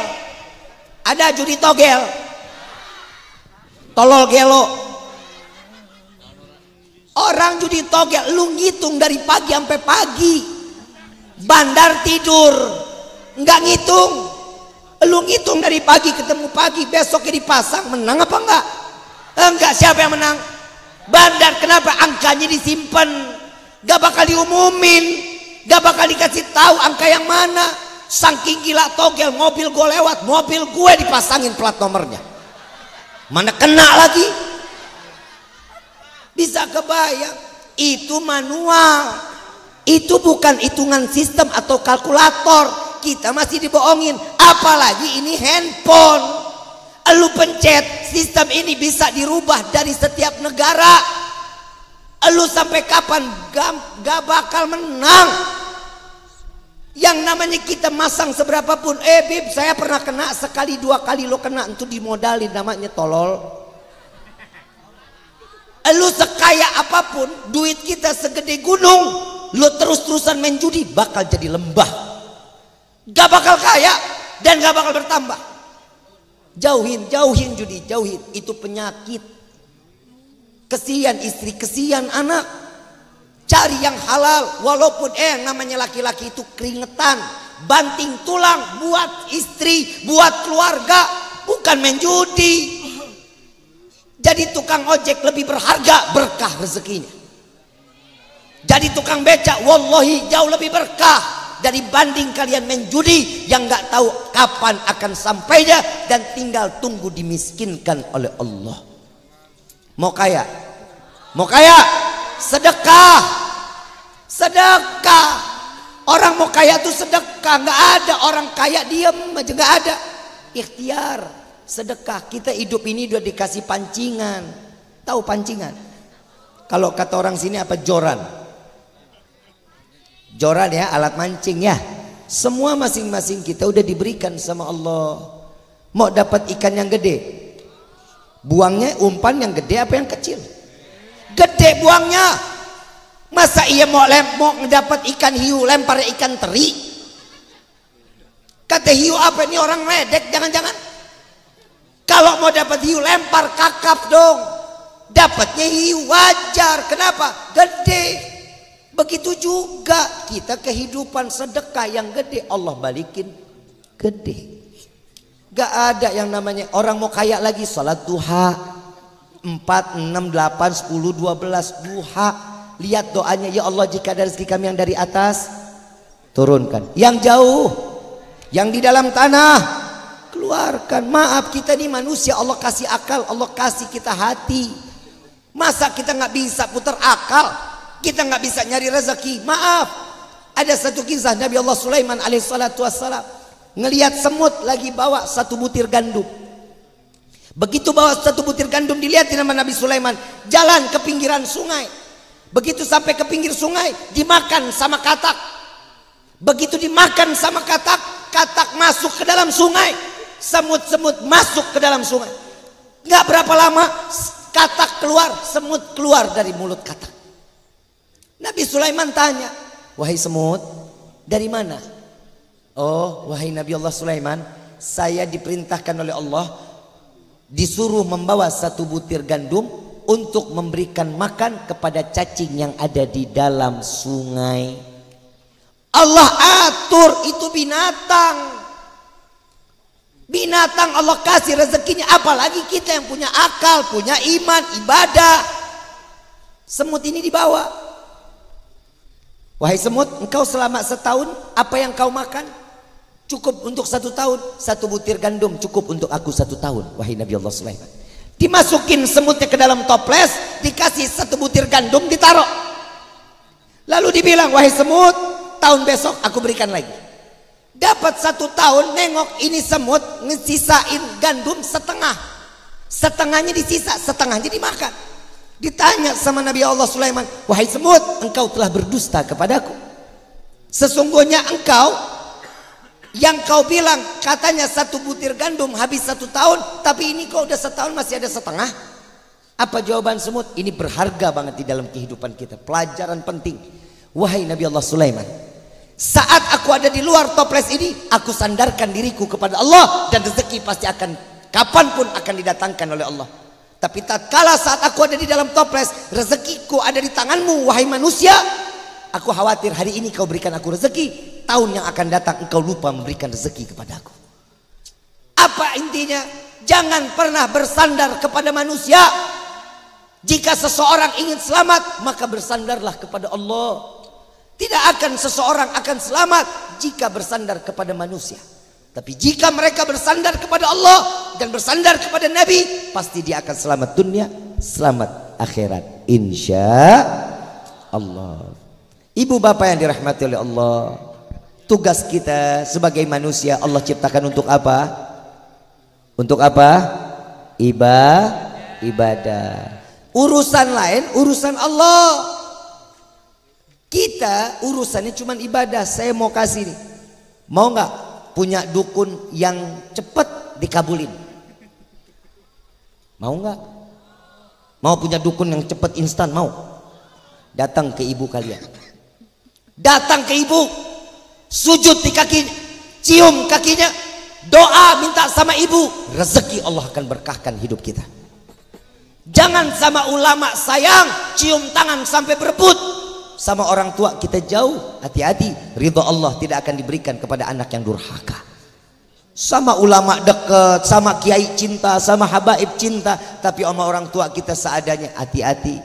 ada judi togel, tolol gelo. Orang judi togel, lu ngitung dari pagi sampai pagi. Bandar tidur, nggak ngitung. Lu ngitung dari pagi ketemu pagi, besoknya dipasang, menang apa enggak? Enggak, siapa yang menang? Bandar. Kenapa? Angkanya disimpan, gak bakal diumumin, gak bakal dikasih tahu angka yang mana. Saking gila togel, mobil gue lewat, mobil gue dipasangin plat nomornya, mana kena lagi. Bisa kebayang? Itu manual, itu bukan hitungan sistem atau kalkulator. Kita masih dibohongin, apalagi ini handphone. Lu pencet, sistem ini bisa dirubah dari setiap negara. Lu sampai kapan gak bakal menang. Yang namanya kita masang seberapa pun, Bib, saya pernah kena sekali dua kali, lo kena, itu dimodalin, namanya tolol. Lu sekaya apapun, duit kita segede gunung, lu terus-terusan main judi, bakal jadi lembah. Gak bakal kaya dan gak bakal bertambah. Jauhin judi, jauhin. Itu penyakit. Kesian istri, kesian anak. Cari yang halal. Walaupun namanya laki-laki itu keringetan, banting tulang buat istri, buat keluarga, bukan main judi. Jadi tukang ojek lebih berharga, berkah rezekinya. Jadi tukang becak, wallahi jauh lebih berkah dari banding kalian main judi yang nggak tahu kapan akan sampainya dan tinggal tunggu dimiskinkan oleh Allah. Mau kaya? Mau kaya? Sedekah. Sedekah. Orang mau kaya tuh sedekah. Nggak ada orang kaya diem aja, nggak ada. Ikhtiar, sedekah. Kita hidup ini udah dikasih pancingan. Tahu pancingan? Kalau kata orang sini apa? Joran. Joran ya, alat mancing ya. Semua masing-masing kita udah diberikan sama Allah. Mau dapat ikan yang gede, buangnya umpan yang gede apa yang kecil? Gede buangnya. Masa iya mau dapat ikan hiu lempar ikan teri? Kata hiu apa ini, orang ledek jangan-jangan? Kalau mau dapat hiu lempar kakap dong. Dapatnya hiu wajar. Kenapa? Gede. Begitu juga kita kehidupan sedekah yang gede, Allah balikin gede. Gak ada yang namanya orang mau kaya lagi salat duha 4, 6, 8, 10, 12 duha. Lihat doanya, ya Allah jika ada rezeki kami yang dari atas turunkan, yang jauh, yang di dalam tanah keluarkan. Maaf, kita ini manusia, Allah kasih akal, Allah kasih kita hati. Masa kita nggak bisa putar akal? Kita nggak bisa nyari rezeki. Maaf, ada satu kisah Nabi Allah Sulaiman alaihissalatu wassalam ngelihat semut lagi bawa satu butir gandum. Begitu bawa satu butir gandum, dilihatin sama Nabi Sulaiman, jalan ke pinggiran sungai. Begitu sampai ke pinggir sungai, dimakan sama katak. Begitu dimakan sama katak, katak masuk ke dalam sungai. semut-semut masuk ke dalam sungai. Nggak berapa lama katak keluar, semut keluar dari mulut katak. Nabi Sulaiman tanya, wahai semut, dari mana? Oh, wahai Nabi Allah Sulaiman, saya diperintahkan oleh Allah, disuruh membawa 1 butir gandum untuk memberikan makan kepada cacing yang ada di dalam sungai. Allah atur, itu binatang. Binatang Allah kasih rezekinya, apalagi kita yang punya akal, punya iman, ibadah. Semut ini dibawa. Wahai semut, engkau selama setahun apa yang kau makan? Cukup untuk 1 tahun. 1 butir gandum cukup untuk aku 1 tahun. Wahai Nabi Allah Sulaiman. Dimasukin semutnya ke dalam toples, dikasih 1 butir gandum, ditaruh. Lalu dibilang, wahai semut, tahun besok aku berikan lagi. Dapat 1 tahun, nengok ini semut ngesisain gandum setengah. Setengahnya disisa, setengahnya dimakan. Ditanya sama Nabi Allah Sulaiman, wahai semut, engkau telah berdusta kepadaku. Sesungguhnya engkau yang kau bilang katanya 1 butir gandum habis 1 tahun, tapi ini kau udah setahun masih ada setengah. Apa jawaban semut? Ini berharga banget di dalam kehidupan kita, pelajaran penting. Wahai Nabi Allah Sulaiman, saat aku ada di luar toples ini, aku sandarkan diriku kepada Allah, dan rezeki pasti akan kapanpun akan didatangkan oleh Allah. Tapi tatkala saat aku ada di dalam toples, rezekiku ada di tanganmu wahai manusia, aku khawatir hari ini kau berikan aku rezeki, tahun yang akan datang engkau lupa memberikan rezeki kepada aku. Apa intinya? Jangan pernah bersandar kepada manusia. Jika seseorang ingin selamat, maka bersandarlah kepada Allah. Tidak akan seseorang akan selamat jika bersandar kepada manusia. Tapi jika mereka bersandar kepada Allah dan bersandar kepada Nabi, pasti dia akan selamat dunia, selamat akhirat, insya Allah. Ibu bapak yang dirahmati oleh Allah, tugas kita sebagai manusia Allah ciptakan untuk apa? Untuk apa? Ibadah. Urusan lain urusan Allah. Kita urusannya cuma ibadah. Saya mau kasih nih, mau nggak punya dukun yang cepat dikabulin? Mau nggak? Mau punya dukun yang cepat instan? Mau? Datang ke ibu kalian, datang ke ibu, sujud di kakinya, cium kakinya, doa minta sama ibu, rezeki Allah akan berkahkan hidup kita. Jangan sama ulama sayang, cium tangan sampai berebut. Sama orang tua kita jauh, hati-hati, ridho Allah tidak akan diberikan kepada anak yang durhaka. Sama ulama dekat, sama kiai cinta, sama habaib cinta, tapi sama orang tua kita seadanya, hati-hati.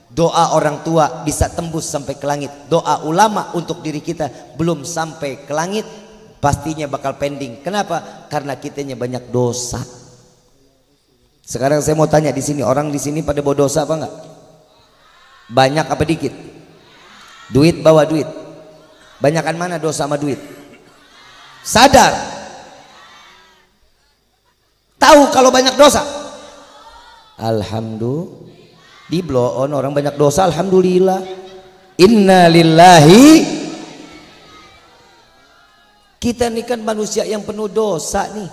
Doa orang tua bisa tembus sampai ke langit, doa ulama untuk diri kita belum sampai ke langit, pastinya bakal pending. Kenapa? Karena kitanya banyak dosa. Sekarang saya mau tanya di sini, orang di sini pada bawa dosa apa enggak? Banyak apa dikit? Duit, bawa duit. Banyakan mana dosa sama duit? Sadar. Tahu kalau banyak dosa? Alhamdulillah. Di blow on orang banyak dosa, alhamdulillah. Inna lillahi. Kita ini kan manusia yang penuh dosa nih.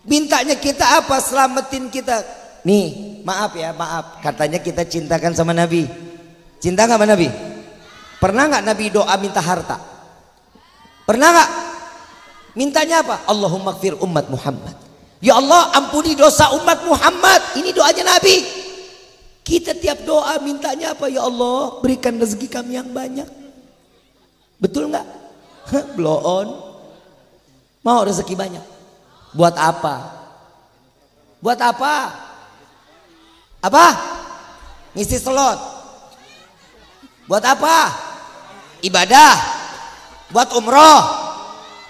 Mintanya kita apa? Selamatin kita. Nih, maaf ya, maaf. Katanya kita cintakan sama Nabi. Cinta nggak sama Nabi? Pernah nggak Nabi doa minta harta? Pernah nggak? Mintanya apa? Allahumma gfir umat Muhammad. Ya Allah, ampuni dosa umat Muhammad. Ini doanya Nabi. Kita tiap doa mintanya apa? Ya Allah, berikan rezeki kami yang banyak. Betul nggak? Blow on. Mau rezeki banyak? Buat apa? Buat apa? Apa? Ngisi slot. Buat apa? Ibadah. Buat umroh.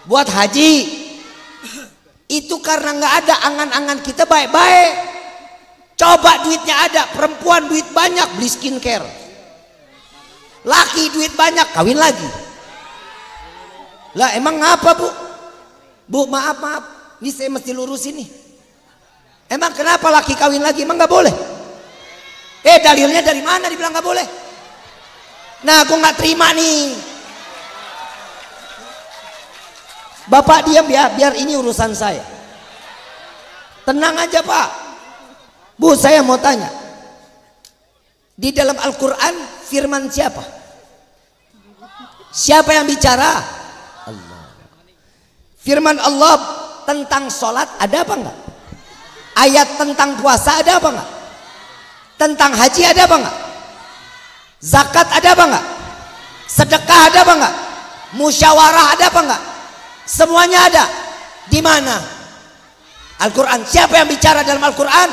Buat haji. Itu karena nggak ada angan-angan kita baik-baik. Coba duitnya ada, perempuan duit banyak beli skincare. Laki duit banyak kawin lagi. Lah emang ngapa bu? Bu maaf, ini saya mesti lurusin nih. Emang kenapa laki kawin lagi? Emang nggak boleh? Dalilnya dari mana dibilang nggak boleh? Nah aku nggak terima nih. Bapak diam ya, biar ini urusan saya. Tenang aja Pak. Bu, saya mau tanya. Di dalam Al-Quran firman siapa? Siapa yang bicara? Allah. Firman Allah tentang sholat ada apa enggak? Ayat tentang puasa ada apa enggak? Tentang haji ada apa enggak? Zakat ada apa enggak? Sedekah ada apa enggak? Musyawarah ada apa enggak? Semuanya ada. Di mana? Al-Quran. Siapa yang bicara dalam Al-Quran?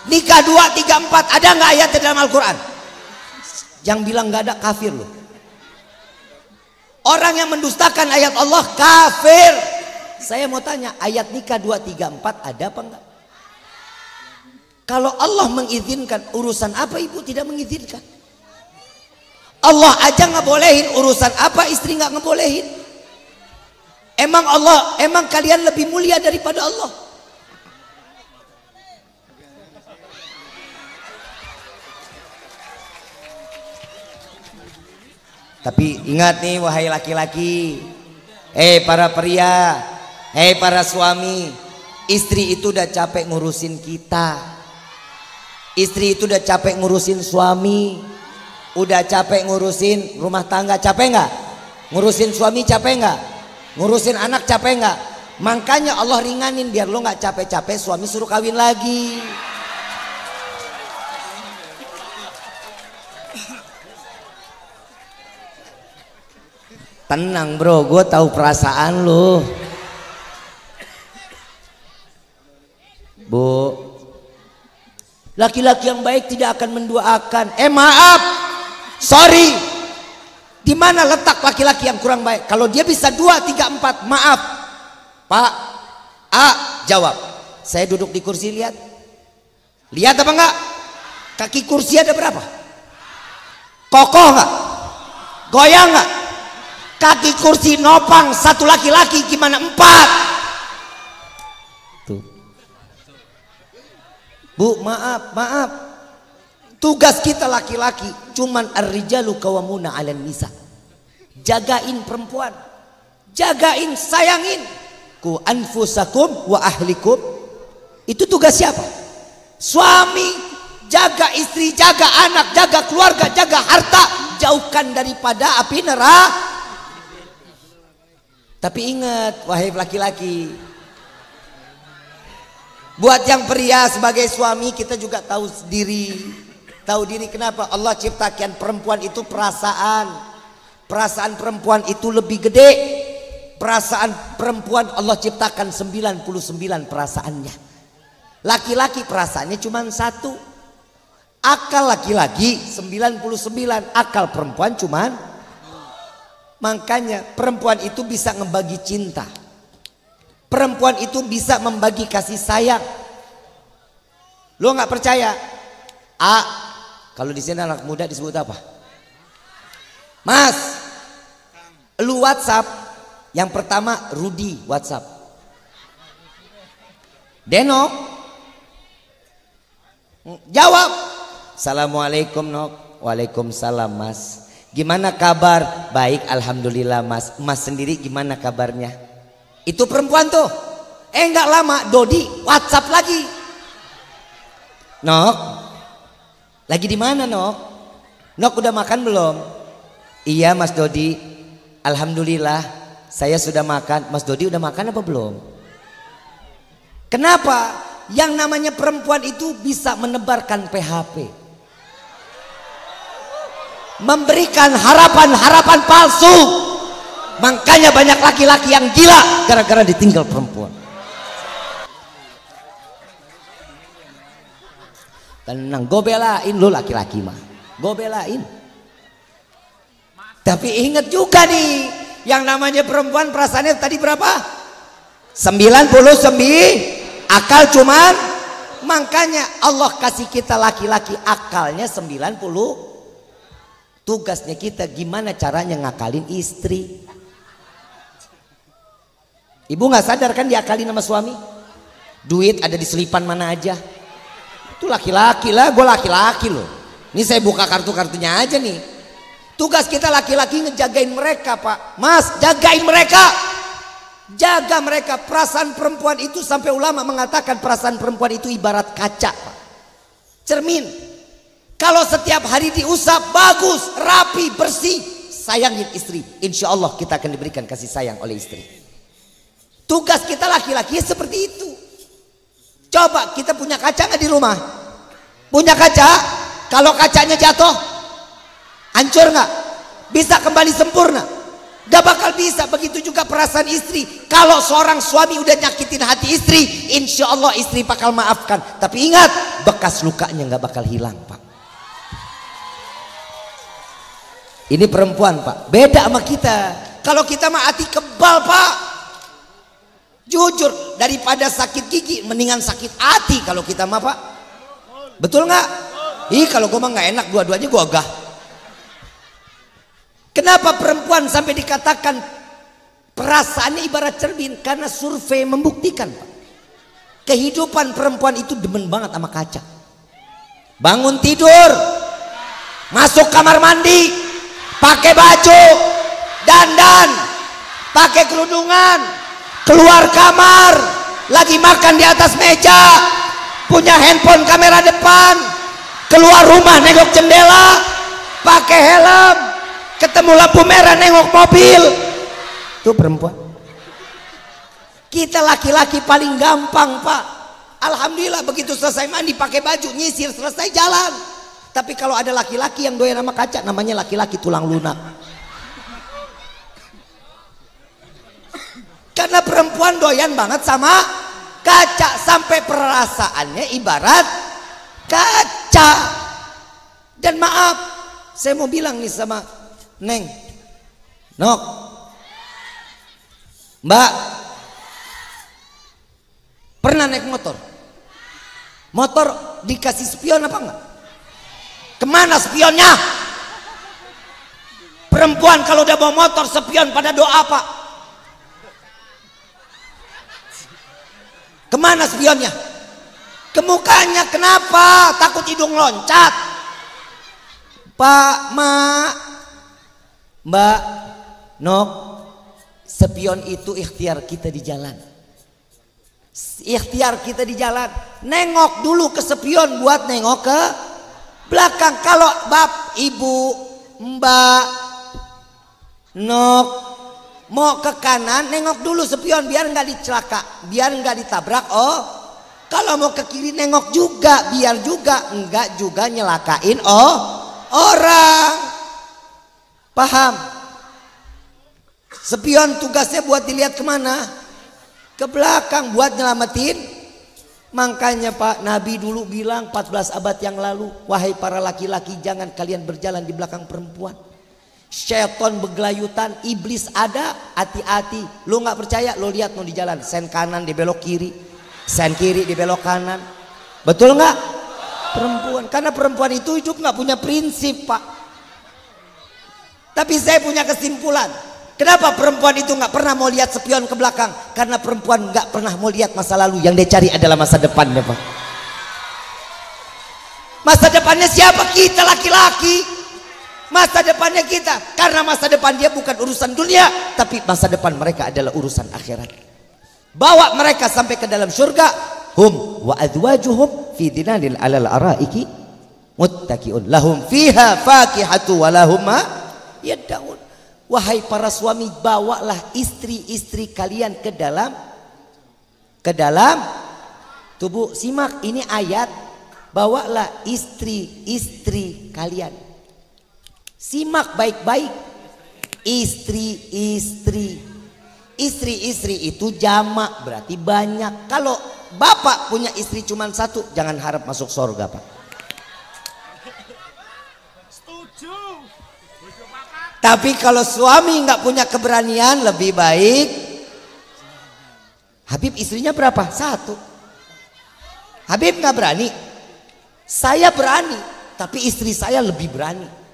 Nikah 2, 3, 4 ada enggak ayatnya dalam Al-Quran? Yang bilang enggak ada kafir loh. Orang yang mendustakan ayat Allah kafir. Saya mau tanya, ayat nikah 2, 3, 4 ada apa enggak? Kalau Allah mengizinkan, urusan apa ibu tidak mengizinkan? Allah aja nggak bolehin, urusan apa istri nggak ngebolehin? Emang kalian lebih mulia daripada Allah? Tapi ingat nih wahai laki-laki, para pria, para suami, istri itu udah capek ngurusin kita. Istri itu udah capek ngurusin suami, udah capek ngurusin rumah tangga, capek nggak? Ngurusin suami capek nggak? Ngurusin anak capek nggak? Makanya Allah ringanin biar lo nggak capek-capek suami suruh kawin lagi. Tenang bro, gue tahu perasaan lo. Bu, laki-laki yang baik tidak akan mendoakan. Maaf, sorry. Di mana letak laki-laki yang kurang baik? Kalau dia bisa 2, 3, 4, maaf, Pak. Jawab. Saya duduk di kursi, lihat apa enggak? Kaki kursi ada berapa? Kokoh enggak? Goyang enggak? Kaki kursi nopang satu laki-laki gimana 4? Tuh. Bu, maaf. Tugas kita laki-laki cuman ar-rijalu qawwamuna 'alan nisa. Jagain perempuan. Jagain, sayangin. Ku anfusakum wa ahlikum. Itu tugas siapa? Suami. Jaga istri, jaga anak, jaga keluarga, jaga harta. Jauhkan daripada api neraka. Tapi ingat wahai laki-laki, buat yang pria sebagai suami kita juga tahu diri. Tahu diri kenapa? Allah ciptakan perempuan itu perasaan. Perasaan perempuan itu lebih gede. Perasaan perempuan Allah ciptakan 99 perasaannya. Laki-laki perasaannya cuma 1. Akal laki-laki 99, akal perempuan cuma. Makanya perempuan itu bisa ngebagi cinta. Perempuan itu bisa membagi kasih sayang. Lo nggak percaya? Kalau di sini anak muda disebut apa? Mas, lu WhatsApp. Yang pertama Rudi WhatsApp. Denok jawab. Assalamualaikum Nok. Waalaikumsalam Mas. Gimana kabar? Baik alhamdulillah Mas. Mas sendiri gimana kabarnya? Itu perempuan tuh. Enggak lama Dodi WhatsApp lagi. Nok, lagi di mana Nok? Nok udah makan belum? Iya Mas Dodi. Alhamdulillah saya sudah makan. Mas Dodi udah makan apa belum? Kenapa? Yang namanya perempuan itu bisa menebarkan PHP. Memberikan harapan-harapan palsu. Makanya banyak laki-laki yang gila gara-gara ditinggal perempuan. Tenang, gue belain lo laki-laki mah. Gue belain. Tapi ingat juga nih, yang namanya perempuan perasaannya tadi berapa? 99. Akal cuman. Makanya Allah kasih kita laki-laki akalnya 90. Tugasnya kita gimana caranya ngakalin istri. Ibu nggak sadar kan diakalin sama suami? Duit ada di selipan mana aja. Itu laki-laki lah, gue laki-laki loh. Ini saya buka kartu-kartunya aja nih. Tugas kita laki-laki ngejagain mereka Pak. Mas, jagain mereka. Jaga mereka. Perasaan perempuan itu sampai ulama mengatakan perasaan perempuan itu ibarat kaca, cermin. Kalau setiap hari diusap bagus, rapi, bersih, sayangin istri, insya Allah kita akan diberikan kasih sayang oleh istri. Tugas kita laki-laki seperti itu. Coba kita punya kaca nggak di rumah? Punya kaca? Kalau kacanya jatuh, hancur nggak? Bisa kembali sempurna? Gak bakal bisa. Begitu juga perasaan istri. Kalau seorang suami udah nyakitin hati istri, insya Allah istri bakal maafkan. Tapi ingat, bekas lukanya gak bakal hilang, Pak. Ini perempuan, Pak, beda sama kita. Kalau kita mah hati kebal, Pak. Jujur, daripada sakit gigi mendingan sakit hati kalau kita mah, Pak. Betul nggak? Ih, kalau gue mah nggak enak, dua-duanya gue ogah. Kenapa perempuan sampai dikatakan perasaannya ibarat cermin? Karena survei membuktikan, Pak, kehidupan perempuan itu demen banget sama kaca. Bangun tidur, masuk kamar mandi, pakai baju, dandan, pakai kerudungan, keluar kamar, lagi makan di atas meja, punya handphone kamera depan, keluar rumah nengok jendela, pakai helm, ketemu lampu merah nengok mobil. Itu perempuan. Kita laki-laki paling gampang, Pak. Alhamdulillah begitu selesai mandi pakai baju, nyisir, selesai jalan. Tapi kalau ada laki-laki yang doyan sama kaca, namanya laki-laki tulang lunak. Karena perempuan doyan banget sama kaca, sampai perasaannya ibarat kaca. Dan maaf, saya mau bilang nih sama Neng, Nok, Mbak, pernah naik motor? Motor dikasih spion apa enggak? Kemana spionnya? Perempuan kalau udah bawa motor spion pada doa, Pak. Kemana spionnya? Ke mukanya. Kenapa? Takut hidung loncat. Pak, Mak, Mbak, Nok, spion itu ikhtiar kita di jalan. Ikhtiar kita di jalan. Nengok dulu ke spion buat nengok ke belakang. Kalau Bab, Ibu, Mbak, Nok mau ke kanan, nengok dulu spion biar nggak dicelaka, biar nggak ditabrak. Oh, kalau mau ke kiri nengok juga, biar juga nggak juga nyelakain orang. Paham? Spion tugasnya buat dilihat kemana? Ke belakang, buat nyelamatin. Makanya Pak, Nabi dulu bilang 14 abad yang lalu, wahai para laki-laki, jangan kalian berjalan di belakang perempuan. Syaitan bergelayutan, iblis ada, hati-hati. Lu nggak percaya, lu lihat mau di jalan, sen kanan di belok kiri, sen kiri di belok kanan. Betul nggak? Perempuan, karena perempuan itu hidup nggak punya prinsip, Pak. Tapi saya punya kesimpulan, kenapa perempuan itu nggak pernah mau lihat spion ke belakang? Karena perempuan nggak pernah mau lihat masa lalu, yang dia cari adalah masa depannya, Pak. Masa depannya siapa? Kita laki-laki. Masa depannya kita, karena masa depan dia bukan urusan dunia, tapi masa depan mereka adalah urusan akhirat. Bawa mereka sampai ke dalam surga. Hum wa azwajuhum fi dinanil alal araiki muttaqiun lahum fiha fakihatu wa lahum ma yad'un. Wahai para suami, bawalah istri-istri kalian ke dalam tubuh. Simak, ini ayat. Bawalah istri-istri kalian. Simak baik-baik. Istri-istri. Istri-istri itu jamak, berarti banyak. Kalau bapak punya istri cuma satu, jangan harap masuk surga, Pak. Tapi kalau suami nggak punya keberanian, lebih baik. Habib istrinya berapa? Satu. Habib nggak berani. Saya berani, tapi istri saya lebih berani.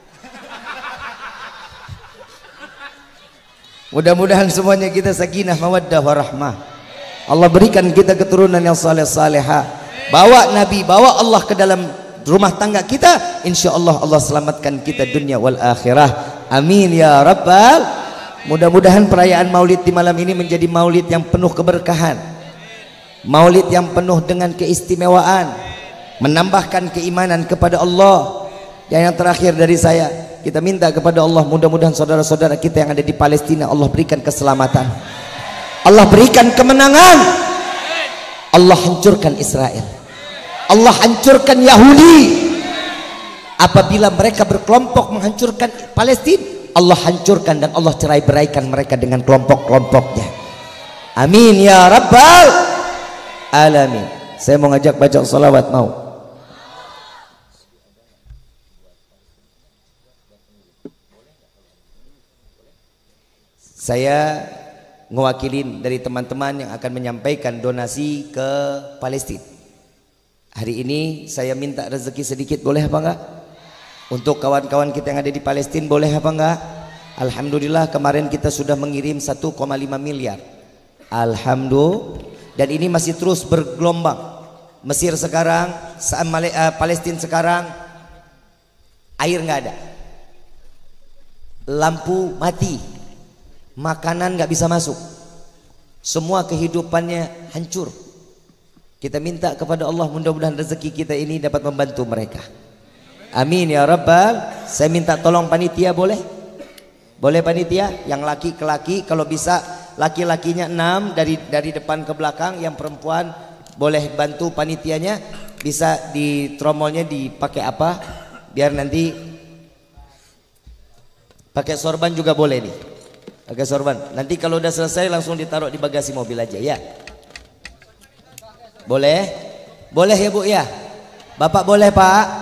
Mudah-mudahan semuanya kita sakinah, mawaddah, warahmah. Allah berikan kita keturunan yang saleh-salehah. Bawa Nabi, bawa Allah ke dalam rumah tangga kita. Insya Allah Allah selamatkan kita dunia wal akhirah. Amin ya rabbal Mudah-mudahan perayaan maulid di malam ini menjadi maulid yang penuh keberkahan, maulid yang penuh dengan keistimewaan, menambahkan keimanan kepada Allah. Yang terakhir dari saya, kita minta kepada Allah, mudah-mudahan saudara-saudara kita yang ada di Palestina, Allah berikan keselamatan, Allah berikan kemenangan, Allah hancurkan Israel, Allah hancurkan Yahudi. Apabila mereka berkelompok menghancurkan Palestina, Allah hancurkan dan Allah cerai-beraikan mereka dengan kelompok-kelompoknya. Amin ya rabbal alamin. Saya mau ngajak baca salawat, mau? Saya ngewakilin dari teman-teman yang akan menyampaikan donasi ke Palestina. Hari ini saya minta rezeki sedikit, boleh apa enggak? Untuk kawan-kawan kita yang ada di Palestina, boleh apa enggak? Alhamdulillah kemarin kita sudah mengirim 1,5 miliar. Alhamdulillah. Dan ini masih terus bergelombang. Mesir sekarang, Palestina sekarang air nggak ada, lampu mati, makanan nggak bisa masuk, semua kehidupannya hancur. Kita minta kepada Allah, mudah-mudahan rezeki kita ini dapat membantu mereka. Amin ya rabbal. Saya minta tolong panitia, boleh? Boleh panitia? Yang laki ke laki, kalau bisa laki-lakinya 6 dari depan ke belakang, yang perempuan boleh bantu panitianya. Bisa di tromolnya dipakai apa? Biar nanti pakai sorban juga boleh nih. Pakai sorban. Nanti kalau udah selesai langsung ditaruh di bagasi mobil aja ya. Boleh? Boleh ya Bu ya? Bapak boleh Pak?